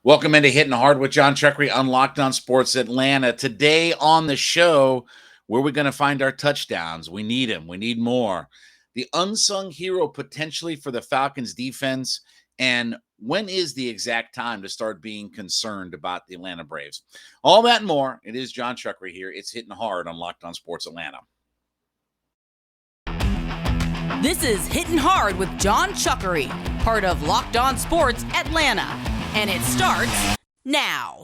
Welcome into Hitting Hard with Jon Chuckery on Locked On Sports Atlanta. Today on the show, where we're going to find our touchdowns. We need them. We need more. The unsung hero potentially for the Falcons defense, and when is the exact time to start being concerned about the Atlanta Braves? All that and more. It is Jon Chuckery here. It's Hitting Hard on Locked On Sports Atlanta. This is Hittin' Hard with Jon Chuckery, part of Locked On Sports Atlanta. And it starts now.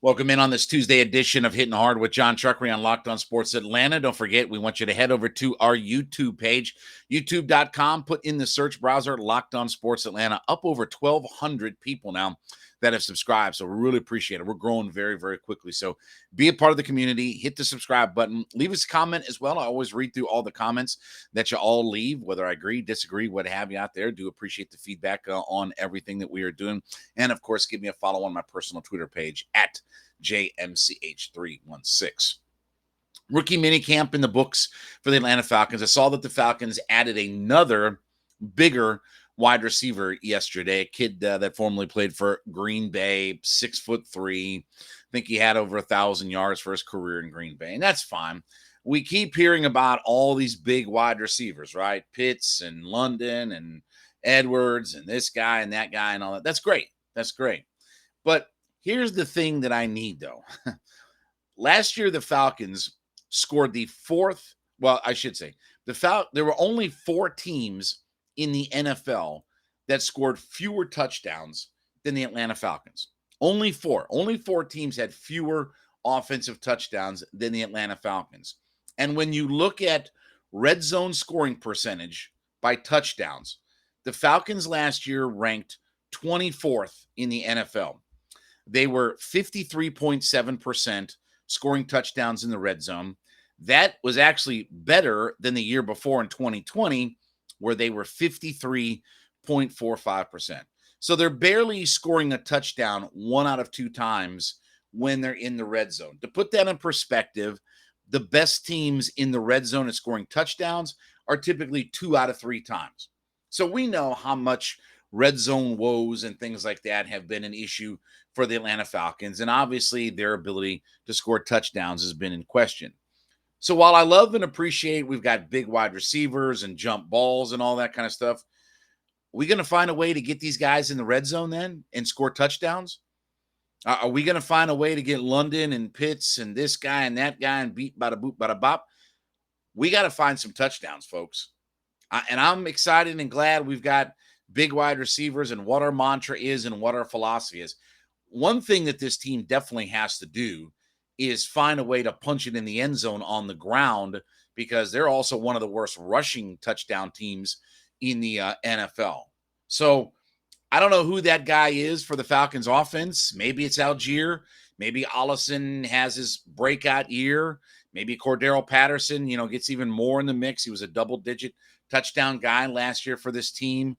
Welcome in on this Tuesday edition of Hitting Hard with Jon Chuckery on Locked On Sports Atlanta. Don't forget, we want you to head over to our YouTube page, youtube.com. Put in the search browser, Locked On Sports Atlanta. Up over 1,200 people now that have subscribed. So we really appreciate it. We're growing very, very quickly. So be a part of the community. Hit the subscribe button. Leave us a comment as well. I always read through all the comments that you all leave, whether I agree, disagree, what have you out there. Do appreciate the feedback on everything that we are doing. And, of course, give me a follow on my personal Twitter page at JMCH316. Rookie minicamp in the books for the Atlanta Falcons. I saw that the Falcons added another bigger wide receiver yesterday, a kid that formerly played for Green Bay, 6'3". I think he had over 1,000 yards for his career in Green Bay, and that's fine. We keep hearing about all these big wide receivers, right? Pitts and London and Edwards and this guy and that guy and all that. That's great. That's great. But here's the thing that I need, though. Last year, the Falcons scored the fourth. Well, I should say there were only 4 teams in the NFL that scored fewer touchdowns than the Atlanta Falcons. Only 4. Only 4 teams had fewer offensive touchdowns than the Atlanta Falcons. And when you look at red zone scoring percentage by touchdowns, the Falcons last year ranked 24th in the NFL. They were 53.7% scoring touchdowns in the red zone. That was actually better than the year before in 2020, where they were 53.45%. So they're barely scoring a touchdown 1 out of 2 times when they're in the red zone. To put that in perspective, the best teams in the red zone at scoring touchdowns are typically 2 out of 3 times. So we know how much red zone woes and things like that have been an issue for the Atlanta Falcons. And obviously their ability to score touchdowns has been in question. So while I love and appreciate we've got big wide receivers and jump balls and all that kind of stuff, are we going to find a way to get these guys in the red zone then and score touchdowns? Are we going to find a way to get London and Pitts and this guy and that guy and beat bada boop bada bop? We got to find some touchdowns, folks. And I'm excited and glad we've got big wide receivers and what our mantra is and what our philosophy is. One thing that this team definitely has to do is find a way to punch it in the end zone on the ground, because they're also one of the worst rushing touchdown teams in the NFL. So I don't know who that guy is for the Falcons offense. Maybe it's Algier. Maybe Allison has his breakout year. Maybe Cordero Patterson, gets even more in the mix. He was a double-digit touchdown guy last year for this team.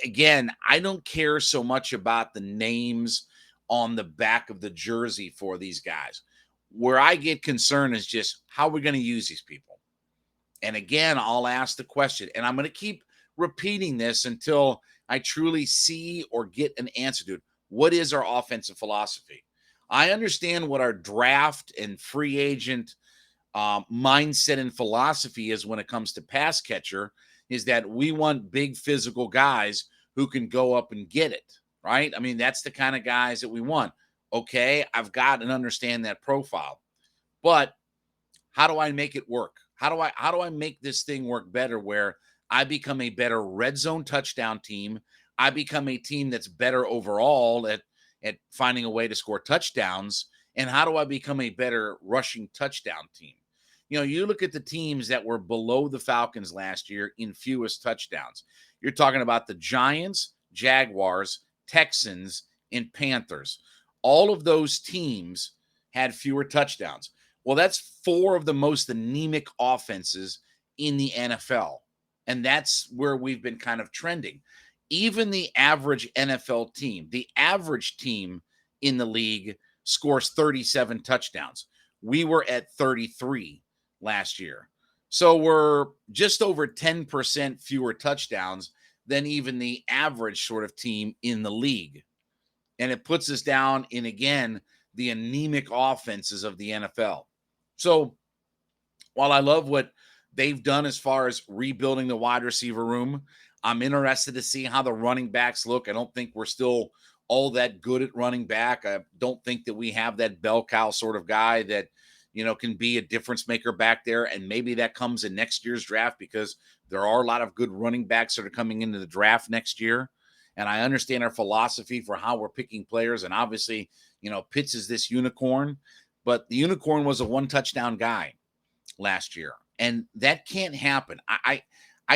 Again, I don't care so much about the names on the back of the jersey for these guys. Where I get concerned is just how we're going to use these people. And again, I'll ask the question, and I'm going to keep repeating this until I truly see or get an answer to it. What is our offensive philosophy? I understand what our draft and free agent mindset and philosophy is when it comes to pass catcher, is that we want big physical guys who can go up and get it, right? I mean, that's the kind of guys that we want. Okay, I've got and understand that profile. But how do I make it work? How do I make this thing work better where I become a better red zone touchdown team? I become a team that's better overall at finding a way to score touchdowns. And how do I become a better rushing touchdown team? You look at the teams that were below the Falcons last year in fewest touchdowns. You're talking about the Giants, Jaguars, Texans, and Panthers. All of those teams had fewer touchdowns. Well, that's 4 of the most anemic offenses in the NFL. And that's where we've been kind of trending. Even the average NFL team, the average team in the league scores 37 touchdowns. We were at 33 last year. So we're just over 10% fewer touchdowns than even the average sort of team in the league. And it puts us down in, again, the anemic offenses of the NFL. So while I love what they've done as far as rebuilding the wide receiver room, I'm interested to see how the running backs look. I don't think we're still all that good at running back. I don't think that we have that bell cow sort of guy that, can be a difference maker back there. And maybe that comes in next year's draft because there are a lot of good running backs that are coming into the draft next year. And I understand our philosophy for how we're picking players. And obviously, Pitts is this unicorn, but the unicorn was a one touchdown guy last year. And that can't happen. I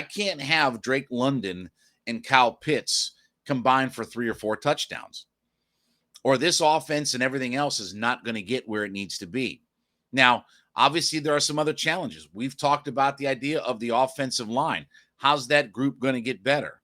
can't have Drake London and Kyle Pitts combined for 3 or 4 touchdowns. Or this offense and everything else is not going to get where it needs to be. Now, obviously, there are some other challenges. We've talked about the idea of the offensive line. How's that group going to get better?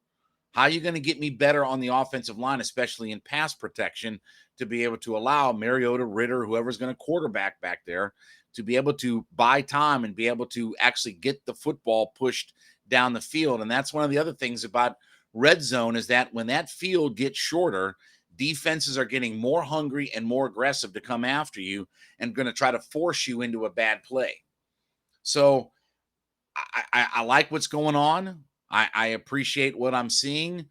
How are you going to get me better on the offensive line, especially in pass protection, to be able to allow Mariota, Ritter, whoever's going to quarterback back there, to be able to buy time and be able to actually get the football pushed down the field? And that's one of the other things about red zone is that when that field gets shorter, defenses are getting more hungry and more aggressive to come after you and going to try to force you into a bad play. So I like what's going on. I appreciate what I'm seeing.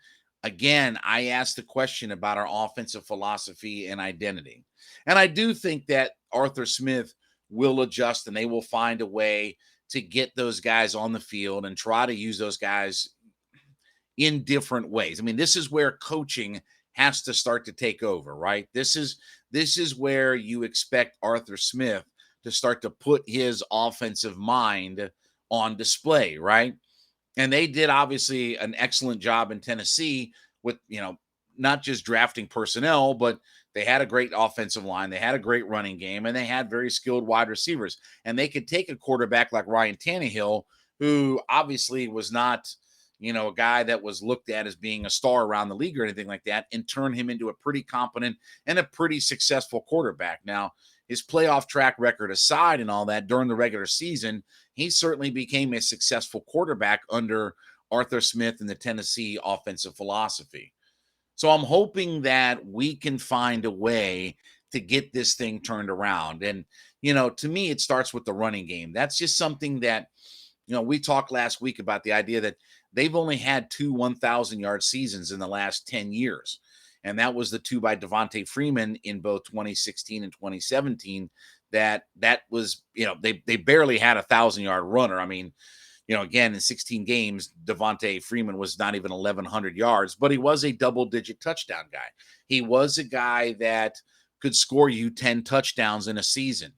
Again, I asked the question about our offensive philosophy and identity. And I do think that Arthur Smith will adjust and they will find a way to get those guys on the field and try to use those guys in different ways. I mean, this is where coaching has to start to take over, right? This is where you expect Arthur Smith to start to put his offensive mind on display, right? And they did obviously an excellent job in Tennessee with, not just drafting personnel, but they had a great offensive line. They had a great running game and they had very skilled wide receivers. And they could take a quarterback like Ryan Tannehill, who obviously was not, a guy that was looked at as being a star around the league or anything like that, and turn him into a pretty competent and a pretty successful quarterback. Now, his playoff track record aside and all that, during the regular season, he certainly became a successful quarterback under Arthur Smith and the Tennessee offensive philosophy. So I'm hoping that we can find a way to get this thing turned around. And, to me, it starts with the running game. That's just something that, we talked last week about the idea that they've only had 2 1,000-yard seasons in the last 10 years. And that was the 2 by Devontae Freeman in both 2016 and 2017. That was, they barely had a 1,000-yard runner. I mean, again, in 16 games, Devontae Freeman was not even 1,100 yards, but he was a double-digit touchdown guy. He was a guy that could score you 10 touchdowns in a season.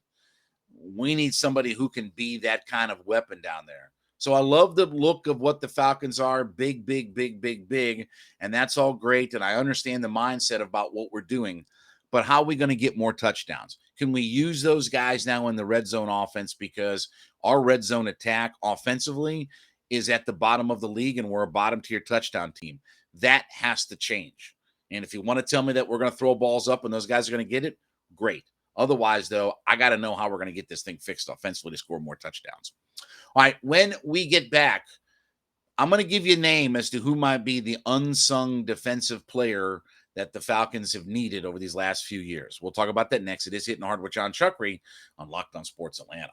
We need somebody who can be that kind of weapon down there. So I love the look of what the Falcons are. Big, big, big, big, big. And that's all great. And I understand the mindset about what we're doing. But how are we going to get more touchdowns? Can we use those guys now in the red zone offense? Because our red zone attack offensively is at the bottom of the league and we're a bottom tier touchdown team. That has to change. And if you want to tell me that we're going to throw balls up and those guys are going to get it, great. Otherwise, though, I got to know how we're going to get this thing fixed offensively to score more touchdowns. All right, when we get back, I'm going to give you a name as to who might be the unsung defensive player that the Falcons have needed over these last few years. We'll talk about that next. It is Hittin' Hard with Jon Chuckery on Locked On Sports Atlanta.